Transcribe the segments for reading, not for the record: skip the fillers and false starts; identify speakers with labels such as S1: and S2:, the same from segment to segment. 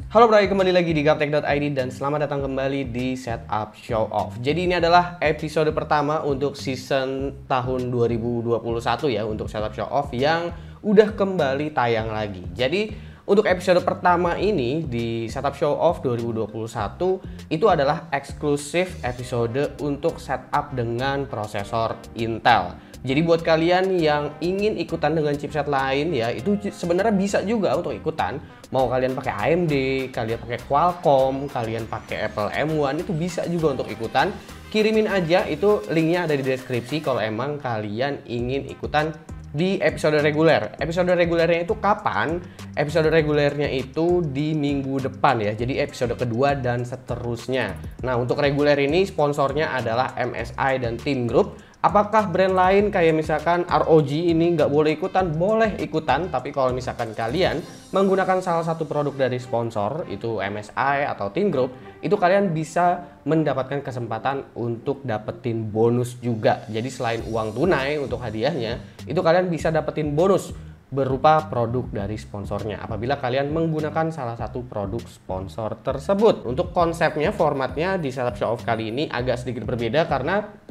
S1: Halo bro, kembali lagi di gaptek.id dan selamat datang kembali di Setup Show Off. Jadi ini adalah episode pertama untuk season tahun 2021 ya, untuk Setup Show Off yang udah kembali tayang lagi. Jadi untuk episode pertama ini di Setup Show Off 2021 itu adalah eksklusif episode untuk setup dengan prosesor Intel. Jadi buat kalian yang ingin ikutan dengan chipset lain ya, itu sebenarnya bisa juga untuk ikutan. Mau kalian pakai AMD, kalian pakai Qualcomm, kalian pakai Apple M1, itu bisa juga untuk ikutan. Kirimin aja, itu linknya ada di deskripsi kalau emang kalian ingin ikutan di episode reguler. Episode regulernya itu kapan? Episode regulernya itu di minggu depan ya. Jadi episode kedua dan seterusnya. Nah, untuk reguler ini sponsornya adalah MSI dan Team Group. Apakah brand lain kayak misalkan ROG ini nggak boleh ikutan? Boleh ikutan, tapi kalau misalkan kalian menggunakan salah satu produk dari sponsor, itu MSI atau Team Group, itu kalian bisa mendapatkan kesempatan untuk dapetin bonus juga. Jadi selain uang tunai untuk hadiahnya, itu kalian bisa dapetin bonus berupa produk dari sponsornya apabila kalian menggunakan salah satu produk sponsor tersebut. Untuk konsepnya, formatnya di Setup Show Off kali ini agak sedikit berbeda karena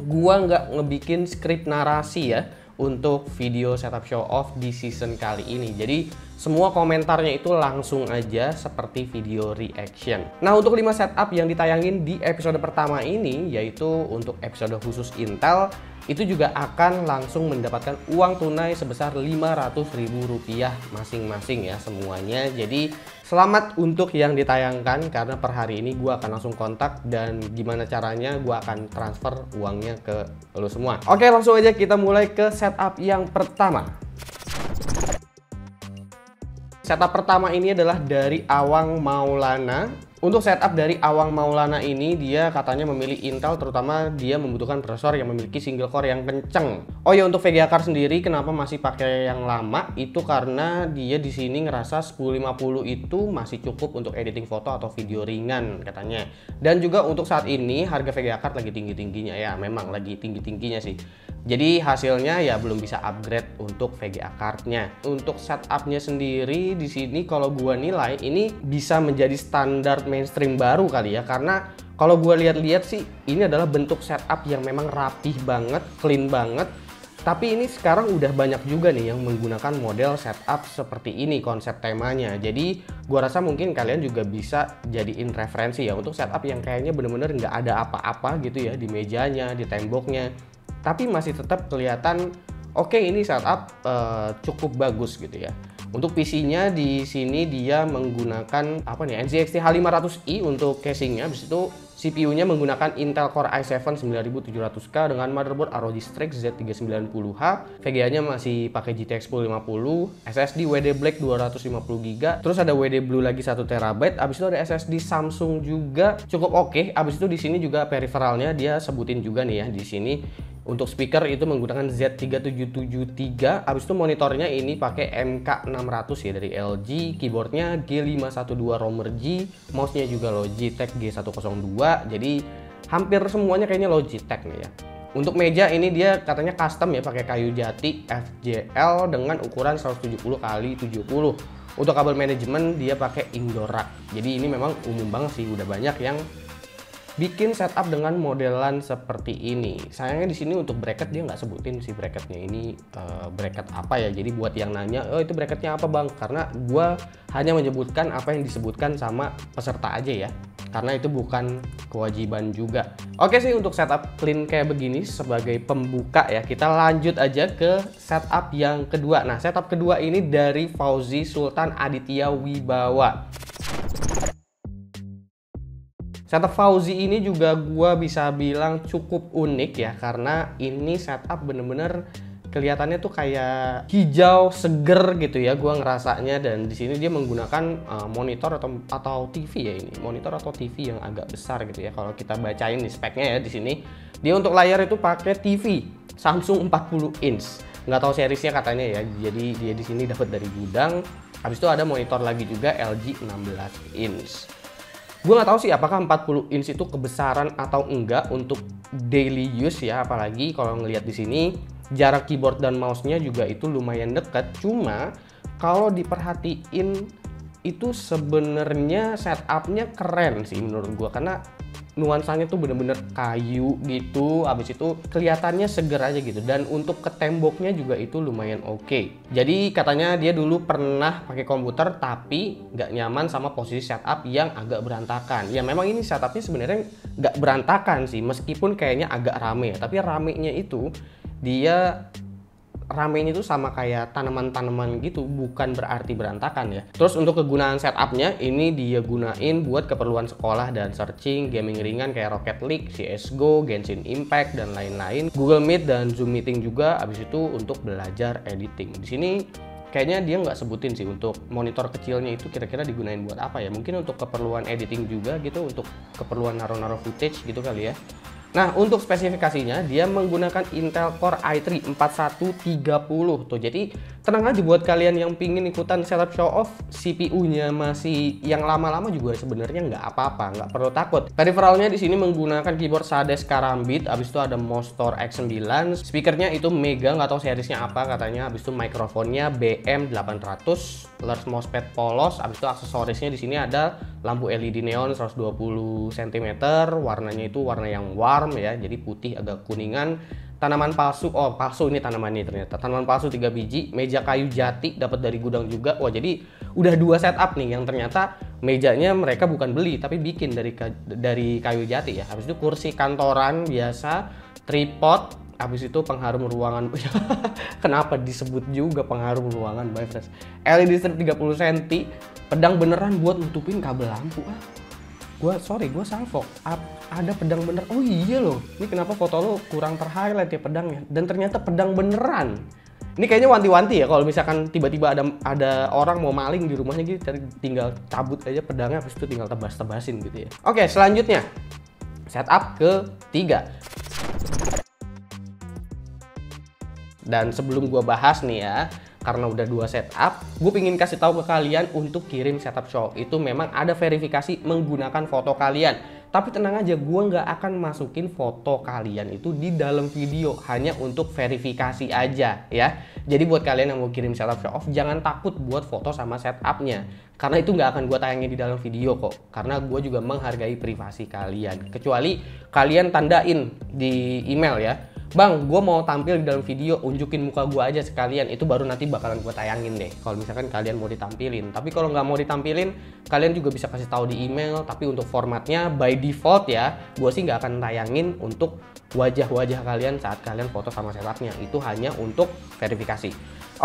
S1: gua nggak ngebikin skrip narasi ya untuk video Setup Show Off di season kali ini. Jadi semua komentarnya itu langsung aja seperti video reaction. Nah, untuk 5 setup yang ditayangin di episode pertama ini, yaitu untuk episode khusus Intel, itu juga akan langsung mendapatkan uang tunai sebesar Rp500.000 masing-masing ya semuanya. Jadi selamat untuk yang ditayangkan, karena per hari ini gue akan langsung kontak dan gimana caranya gue akan transfer uangnya ke lo semua. Oke, langsung aja kita mulai ke setup yang pertama. Setup pertama ini adalah dari Awang Maulana. Untuk setup dari Awang Maulana ini, dia katanya memilih Intel, terutama dia membutuhkan prosesor yang memiliki single core yang kenceng. Oh ya, untuk VGA card sendiri kenapa masih pakai yang lama? Itu karena dia di sini ngerasa 1050 itu masih cukup untuk editing foto atau video ringan katanya. Dan juga untuk saat ini harga VGA card lagi tinggi-tingginya ya, memang lagi tinggi-tingginya sih. Jadi hasilnya ya belum bisa upgrade untuk VGA cardnya. Untuk setupnya sendiri di sini kalau gua nilai ini bisa menjadi standar mainstream baru kali ya, karena kalau gua lihat-lihat sih ini adalah bentuk setup yang memang rapih banget, clean banget. Tapi ini sekarang udah banyak juga nih yang menggunakan model setup seperti ini konsep temanya. Jadi gua rasa mungkin kalian juga bisa jadiin referensi ya untuk setup yang kayaknya bener-bener nggak ada apa-apa gitu ya di mejanya, di temboknya, tapi masih tetap kelihatan oke, ini setup cukup bagus gitu ya. Untuk PC-nya di sini dia menggunakan apa nih, NZXT H500i untuk casingnya. Habis itu CPU-nya menggunakan Intel Core i7 9700K dengan motherboard ROG Strix Z390H. VGA-nya masih pakai GTX 1050, SSD WD Black 250GB, terus ada WD Blue lagi 1TB. Habis itu ada SSD Samsung juga cukup oke. Habis itu di sini juga peripheralnya dia sebutin juga nih ya di sini. Untuk speaker itu menggunakan Z3773. Habis itu monitornya ini pakai MK600 ya dari LG. Keyboardnya G512 Romer G. Mouse-nya juga Logitech G102. Jadi hampir semuanya kayaknya Logitech nih ya. Untuk meja ini dia katanya custom ya, pakai kayu jati FJL dengan ukuran 170x70. Untuk kabel manajemen dia pakai Indora. Jadi ini memang umum banget sih, udah banyak yang bikin setup dengan modelan seperti ini. Sayangnya di sini untuk bracket dia nggak sebutin sih bracketnya ini bracket apa ya. Jadi buat yang nanya, oh itu bracketnya apa bang? Karena gua hanya menyebutkan apa yang disebutkan sama peserta aja ya, karena itu bukan kewajiban juga. Oke sih, untuk setup clean kayak begini sebagai pembuka ya, kita lanjut aja ke setup yang kedua. Nah, setup kedua ini dari Fauzi Sultan Aditya Wibawa. Setup Fauzi ini juga gua bisa bilang cukup unik ya, karena ini setup bener-bener kelihatannya tuh kayak hijau seger gitu ya gua ngerasanya. Dan di sini dia menggunakan monitor atau TV ya, ini monitor atau TV yang agak besar gitu ya. Kalau kita bacain di speknya ya, di sini dia untuk layar itu pakai TV Samsung 40 inch. Nggak tahu seriesnya katanya ya. Jadi dia di sini dapat dari gudang. Habis itu ada monitor lagi juga LG 16 inch. Gue nggak tahu sih apakah 40 inch itu kebesaran atau enggak untuk daily use ya, apalagi kalau ngelihat di sini jarak keyboard dan mouse-nya juga itu lumayan dekat. Cuma kalau diperhatiin itu sebenarnya setupnya keren sih menurut gua, karena nuansanya tuh bener-bener kayu gitu, abis itu kelihatannya seger aja gitu, dan untuk ke temboknya juga itu lumayan oke. Jadi katanya dia dulu pernah pakai komputer tapi nggak nyaman sama posisi setup yang agak berantakan. Ya memang ini setupnya sebenarnya nggak berantakan sih, meskipun kayaknya agak rame ya, tapi ramenya itu dia ramenya itu sama kayak tanaman-tanaman gitu, bukan berarti berantakan ya. Terus untuk kegunaan setupnya, ini dia gunain buat keperluan sekolah dan searching, gaming ringan kayak Rocket League, CSGO, Genshin Impact, dan lain-lain. Google Meet dan Zoom Meeting juga, abis itu untuk belajar editing. Di sini kayaknya dia nggak sebutin sih untuk monitor kecilnya itu kira-kira digunain buat apa ya. Mungkin untuk keperluan editing juga gitu, untuk keperluan naruh-naruh footage gitu kali ya. Nah, untuk spesifikasinya dia menggunakan Intel Core i3 4130 tuh. Jadi tenang aja buat kalian yang pingin ikutan setup show off, CPU-nya masih yang lama-lama juga sebenarnya nggak apa-apa, nggak perlu takut. Peripheralnya di sini menggunakan keyboard Sades Karambit, habis itu ada Mostor X9, speakernya itu Mega, nggak tahu seriesnya apa katanya, habis itu mikrofonnya BM800, large mousepad polos, habis itu aksesorisnya di sini ada lampu LED neon 120 cm, warnanya itu warna yang warm ya, jadi putih agak kuningan. Tanaman palsu, oh palsu ini tanamannya ternyata, tanaman palsu 3 biji, meja kayu jati dapat dari gudang juga. Wah, jadi udah 2 setup nih, yang ternyata mejanya mereka bukan beli tapi bikin dari kayu jati ya. Habis itu kursi kantoran biasa, tripod, habis itu pengharum ruangan. Kenapa disebut juga pengharum ruangan by Fresh? LED strip 30 cm, pedang beneran buat nutupin kabel lampu. Gue salfok, ada pedang bener. Oh iya loh, ini kenapa foto lo kurang ter-highlight ya pedangnya, dan ternyata pedang beneran. Ini kayaknya wanti-wanti ya, kalau misalkan tiba-tiba ada orang mau maling di rumahnya gitu, tinggal cabut aja pedangnya, habis itu tinggal tebas-tebasin gitu ya. Oke, selanjutnya setup ketiga. Dan sebelum gue bahas nih ya, karena udah 2 setup, gue pengen kasih tahu ke kalian untuk kirim setup show itu memang ada verifikasi menggunakan foto kalian. Tapi tenang aja, gue nggak akan masukin foto kalian itu di dalam video, hanya untuk verifikasi aja ya. Jadi buat kalian yang mau kirim setup show off, jangan takut buat foto sama setupnya, karena itu nggak akan gue tayangin di dalam video kok. Karena gue juga menghargai privasi kalian, kecuali kalian tandain di email ya, Bang, gue mau tampil di dalam video, unjukin muka gue aja sekalian. Itu baru nanti bakalan gue tayangin deh, kalau misalkan kalian mau ditampilin. Tapi kalau nggak mau ditampilin, kalian juga bisa kasih tahu di email. Tapi untuk formatnya by default ya, gue sih nggak akan tayangin untuk wajah-wajah kalian saat kalian foto sama setupnya. Itu hanya untuk verifikasi.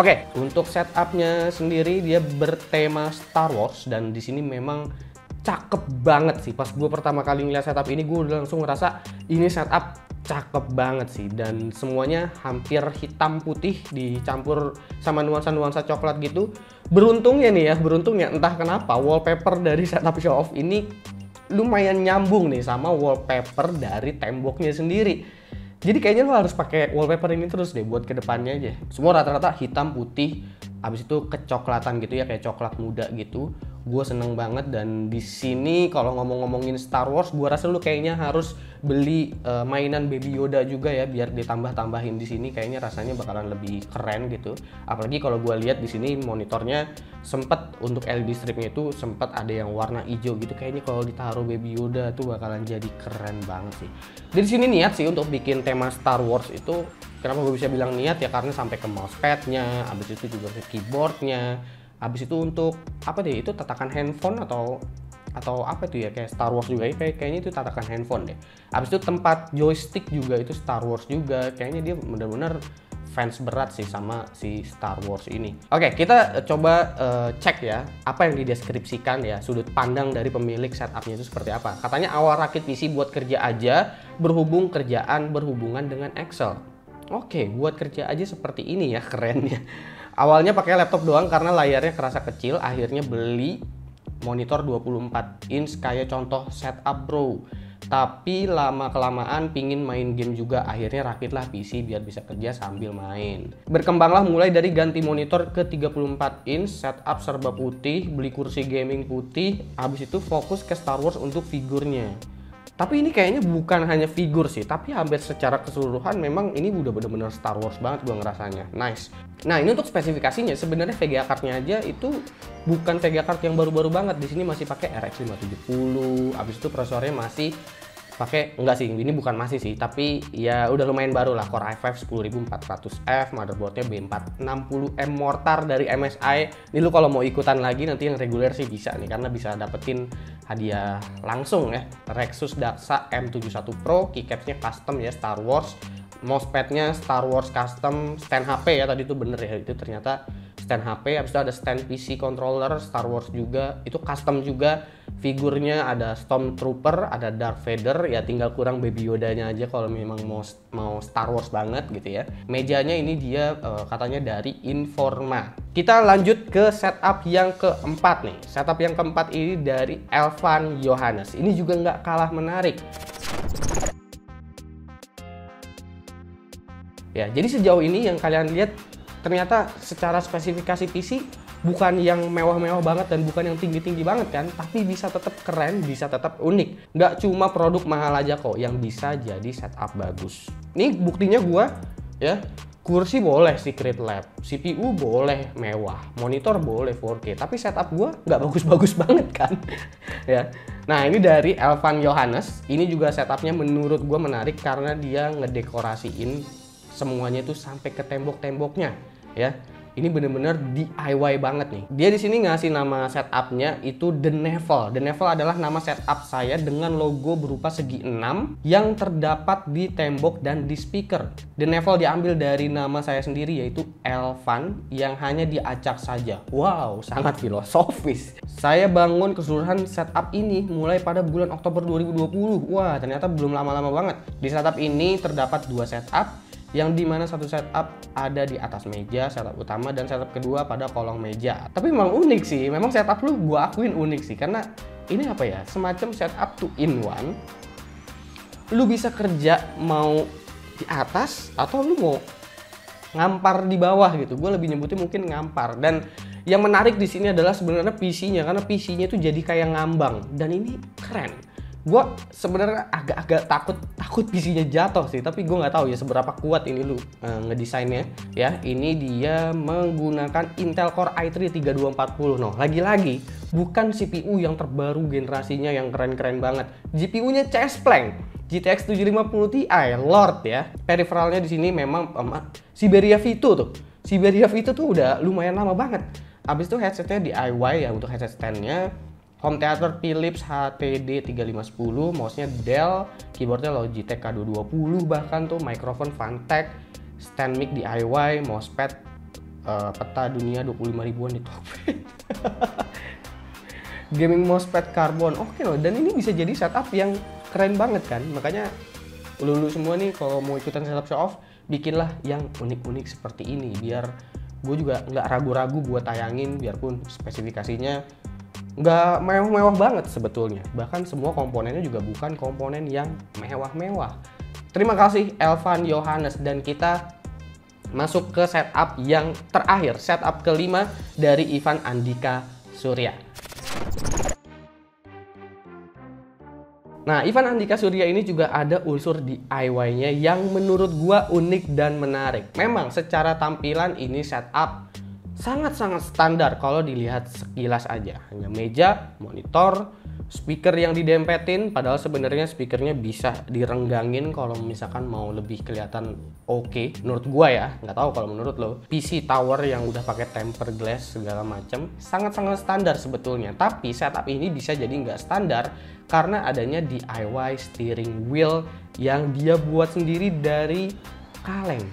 S1: Oke, untuk setupnya sendiri dia bertema Star Wars, dan di sini memang cakep banget sih. Pas gue pertama kali ngeliat setup ini, gue udah langsung ngerasa ini setup cakep banget sih, dan semuanya hampir hitam putih dicampur sama nuansa-nuansa coklat gitu. Beruntungnya entah kenapa wallpaper dari setup show off ini lumayan nyambung nih sama wallpaper dari temboknya sendiri. Jadi kayaknya lo harus pakai wallpaper ini terus deh buat kedepannya aja. Semua rata-rata hitam putih, habis itu kecoklatan gitu ya, kayak coklat muda gitu. Gue seneng banget. Dan di sini kalau ngomongin Star Wars, gue rasa lu kayaknya harus beli mainan Baby Yoda juga ya, biar ditambah-tambahin di sini. Kayaknya rasanya bakalan lebih keren gitu. Apalagi kalau gue lihat di sini monitornya sempet untuk LED stripnya itu sempet ada yang warna hijau gitu. Kayaknya kalau ditaruh Baby Yoda tuh bakalan jadi keren banget sih. Dari sini niat sih untuk bikin tema Star Wars itu. Kenapa gue bisa bilang niat ya, karena sampai ke mousepadnya, habis itu juga ke keyboardnya. Habis itu untuk apa deh, itu tatakan handphone atau apa itu ya, kayak Star Wars juga ya, kayaknya itu tatakan handphone deh. Habis itu tempat joystick juga itu Star Wars juga. Kayaknya dia bener-bener fans berat sih sama si Star Wars ini. Oke, kita coba cek ya apa yang dideskripsikan ya, sudut pandang dari pemilik setupnya itu seperti apa. Katanya awal rakit PC buat kerja aja, berhubung kerjaan berhubungan dengan Excel. Oke, buat kerja aja seperti ini ya, keren ya. Awalnya pakai laptop doang karena layarnya kerasa kecil, akhirnya beli monitor 24 inch kayak contoh setup bro. Tapi lama-kelamaan pingin main game juga, akhirnya rakitlah PC biar bisa kerja sambil main. Berkembanglah mulai dari ganti monitor ke 34 inch, setup serba putih, beli kursi gaming putih, habis itu fokus ke Star Wars untuk figurnya. Tapi ini kayaknya bukan hanya figur sih, tapi hampir secara keseluruhan memang ini udah bener-bener Star Wars banget gue ngerasanya. Nice. Nah, ini untuk spesifikasinya sebenarnya VGA card-nya aja itu bukan VGA card yang baru-baru banget. Di sini masih pakai RX 570. Abis itu prosesornya masih pakai, enggak sih, ini bukan masih sih, tapi ya udah lumayan baru lah, Core i5 10400F, motherboardnya B460M Mortar dari MSI. Ini lu kalau mau ikutan lagi nanti yang reguler sih bisa nih, karena bisa dapetin hadiah langsung ya. Rexus Daxa M71 Pro, keycapsnya custom ya Star Wars, mousepadnya Star Wars custom, stand HP ya tadi itu bener ya, itu ternyata stand HP. Habis itu ada stand PC controller Star Wars juga, itu custom juga. Figurnya ada Stormtrooper, ada Darth Vader, ya tinggal kurang Baby Yoda-nya aja kalau memang mau Star Wars banget gitu ya. Mejanya ini dia katanya dari Informa. Kita lanjut ke setup yang keempat nih. Setup yang keempat ini dari Elvan Yohannes. Ini juga nggak kalah menarik. Ya, jadi sejauh ini yang kalian lihat ternyata secara spesifikasi PC bukan yang mewah-mewah banget dan bukan yang tinggi-tinggi banget kan, tapi bisa tetap keren, bisa tetap unik. Nggak cuma produk mahal aja kok yang bisa jadi setup bagus. Ini buktinya gua ya, kursi boleh Secret Lab, CPU boleh mewah, monitor boleh 4K, tapi setup gua nggak bagus-bagus banget kan. Ya. Nah, ini dari Elvan Yohannes. Ini juga setupnya menurut gua menarik karena dia ngedekorasiin semuanya itu sampai ke tembok-temboknya ya. Ini bener-bener DIY banget nih. Dia di sini ngasih nama setupnya itu The Neville. The Neville adalah nama setup saya dengan logo berupa segi 6 yang terdapat di tembok dan di speaker. The Neville diambil dari nama saya sendiri yaitu Elvan yang hanya diacak saja. Wow, sangat filosofis. Saya bangun keseluruhan setup ini mulai pada bulan Oktober 2020. Wah, ternyata belum lama-lama banget. Di setup ini terdapat 2 setup, yang dimana satu setup ada di atas meja, setup utama, dan setup kedua pada kolong meja. Tapi memang unik sih, memang setup lu gua akuin unik sih, karena ini apa ya, semacam setup 2-in-1. Lu bisa kerja mau di atas atau lu mau ngampar di bawah gitu. Gue lebih nyebutnya mungkin ngampar. Dan yang menarik di sini adalah sebenarnya PC-nya, karena PC-nya itu jadi kayak ngambang dan ini keren. Gue sebenarnya agak-agak takut PC-nya jatuh sih, tapi gue nggak tahu ya seberapa kuat ini lu ngedesainnya ya. Ini dia menggunakan Intel Core i3 3240. No, lagi-lagi bukan CPU yang terbaru generasinya yang keren-keren banget. GPU-nya CS Plank GTX 750 Ti, Lord ya. Peripheralnya di sini memang Siberia Vito tuh. Siberia Vito tuh udah lumayan lama banget. Abis itu headsetnya DIY ya untuk headset stand-nya. Home theater Philips HTD 3510, mouse-nya Dell, keyboardnya Logitech K220, bahkan tuh mikrofon Fantech, stand mic DIY, mousepad peta dunia 25 ribuan di Tokped. Gaming mousepad karbon, oke loh, dan ini bisa jadi setup yang keren banget kan. Makanya lu semua nih kalau mau ikutan setup show off, bikinlah yang unik-unik seperti ini, biar gue juga nggak ragu-ragu buat tayangin, biarpun spesifikasinya nggak mewah-mewah banget sebetulnya. Bahkan semua komponennya juga bukan komponen yang mewah-mewah. Terima kasih Elvan Yohannes, dan kita masuk ke setup yang terakhir, setup kelima dari Ivan Andika Surya. Nah, Ivan Andika Surya ini juga ada unsur DIY-nya yang menurut gua unik dan menarik. Memang secara tampilan ini setup sangat-sangat standar kalau dilihat sekilas aja. Hanya meja, monitor, speaker yang didempetin, padahal sebenarnya speakernya bisa direnggangin kalau misalkan mau lebih kelihatan oke. Menurut gua ya, nggak tahu kalau menurut lo. PC tower yang udah pakai tempered glass segala macam, sangat-sangat standar sebetulnya. Tapi setup ini bisa jadi nggak standar karena adanya DIY steering wheel yang dia buat sendiri dari kaleng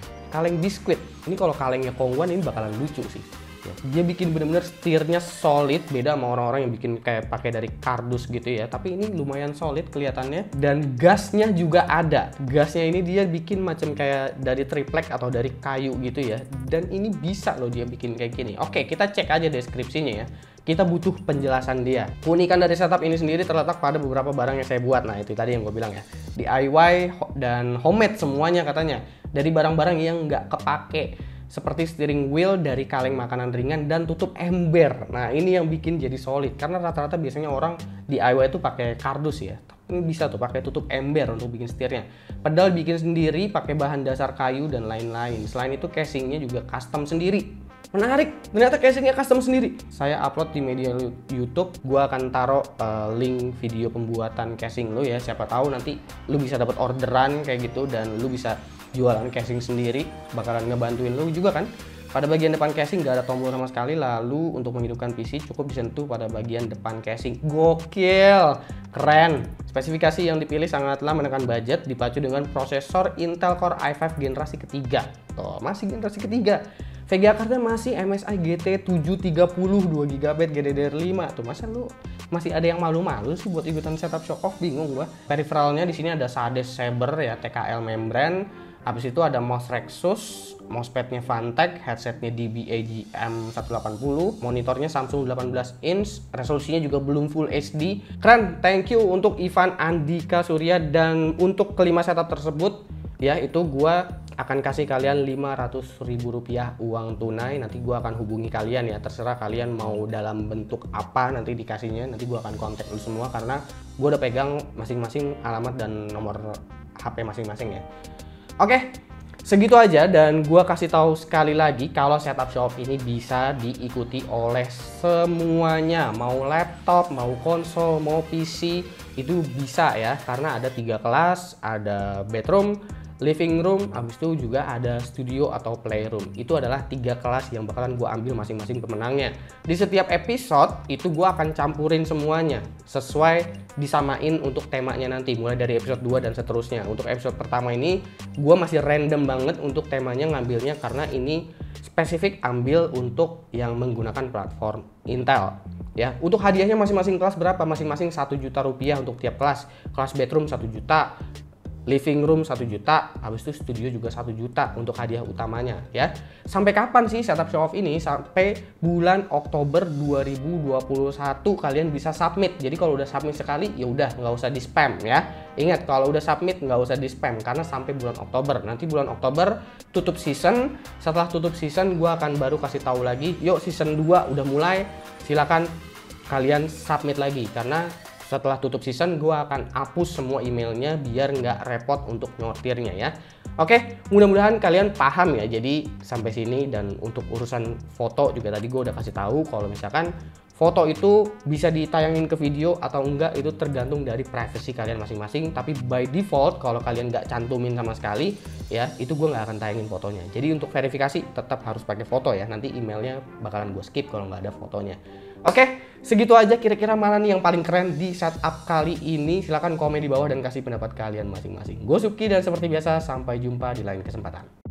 S1: biskuit. Ini kalau kalengnya Kongguan ini bakalan lucu sih. Ya, dia bikin bener-bener setirnya solid, beda sama orang-orang yang bikin kayak pakai dari kardus gitu ya. Tapi ini lumayan solid kelihatannya, dan gasnya juga ada. Gasnya ini dia bikin macam kayak dari triplek atau dari kayu gitu ya. Dan ini bisa loh dia bikin kayak gini. Oke, kita cek aja deskripsinya ya. Kita butuh penjelasan dia. Keunikan dari setup ini sendiri terletak pada beberapa barang yang saya buat. Nah, itu tadi yang gue bilang ya. DIY dan homemade semuanya katanya. Dari barang-barang yang nggak kepake seperti steering wheel dari kaleng makanan ringan dan tutup ember. Nah ini yang bikin jadi solid, karena rata-rata biasanya orang DIY itu pakai kardus ya. Ini bisa tuh pakai tutup ember untuk bikin setirnya. Pedal bikin sendiri pakai bahan dasar kayu dan lain-lain. Selain itu casingnya juga custom sendiri. Menarik, ternyata casingnya custom sendiri. Saya upload di media YouTube, gua akan taruh link video pembuatan casing lu ya. Siapa tahu nanti lu bisa dapat orderan kayak gitu dan lu bisa jualan casing sendiri, bakalan ngebantuin lu juga kan. Pada bagian depan casing nggak ada tombol sama sekali, lalu untuk menghidupkan PC cukup disentuh pada bagian depan casing. Gokil, keren. Spesifikasi yang dipilih sangatlah menekan budget, dipacu dengan prosesor Intel Core i5 generasi ketiga. Tuh, masih generasi ketiga. VGA cardnya masih MSI GT 730 2GB GDDR5. Tuh masa lu masih ada yang malu-malu sih buat ikutan setup show off, bingung gua. Peripheralnya di sini ada Sade Saber ya, TKL membrane. Habis itu ada mouse Rexus, mousepadnya Fantech, headsetnya DBA GM180, monitornya Samsung 18 inch, resolusinya juga belum Full HD. Keren, thank you untuk Ivan Andika Surya. Dan untuk kelima setup tersebut ya, itu gua akan kasih kalian Rp500.000 uang tunai. Nanti gua akan hubungi kalian ya, terserah kalian mau dalam bentuk apa nanti dikasihnya. Nanti gua akan kontak lu semua karena gua udah pegang masing-masing alamat dan nomor HP masing-masing ya. Oke, segitu aja. Dan gua kasih tahu sekali lagi kalau setup show off ini bisa diikuti oleh semuanya, mau laptop, mau konsol, mau PC, itu bisa ya, karena ada 3 kelas, ada bedroom, living room, habis itu juga ada studio atau playroom. Itu adalah 3 kelas yang bakalan gue ambil masing-masing pemenangnya. Di setiap episode itu gue akan campurin semuanya sesuai disamain untuk temanya nanti, mulai dari episode 2 dan seterusnya. Untuk episode pertama ini gue masih random banget untuk temanya ngambilnya, karena ini spesifik ambil untuk yang menggunakan platform Intel. Ya, untuk hadiahnya masing-masing kelas berapa? Masing-masing Rp1.000.000 untuk tiap kelas. Kelas bedroom 1 juta, living room 1 juta, habis itu studio juga 1 juta untuk hadiah utamanya ya. Sampai kapan sih setup show off ini? Sampai bulan Oktober 2021 kalian bisa submit. Jadi kalau udah submit sekali ya udah, nggak usah di spam ya. Ingat, kalau udah submit nggak usah di spam karena sampai bulan Oktober. Nanti bulan Oktober tutup season. Setelah tutup season gua akan baru kasih tahu lagi, yuk season 2 udah mulai, silakan kalian submit lagi. Karena setelah tutup season gue akan hapus semua emailnya biar nggak repot untuk nyortirnya ya. Oke, mudah-mudahan kalian paham ya. Jadi sampai sini. Dan untuk urusan foto juga tadi gue udah kasih tahu kalau misalkan foto itu bisa ditayangin ke video atau enggak itu tergantung dari privasi kalian masing-masing. Tapi by default kalau kalian nggak cantumin sama sekali ya, itu gue nggak akan tayangin fotonya. Jadi untuk verifikasi tetap harus pakai foto ya. Nanti emailnya bakalan gue skip kalau nggak ada fotonya. Oke, segitu aja kira-kira mana nih yang paling keren di setup kali ini. Silahkan komen di bawah dan kasih pendapat kalian masing-masing. Gue Subki dan seperti biasa sampai jumpa di lain kesempatan.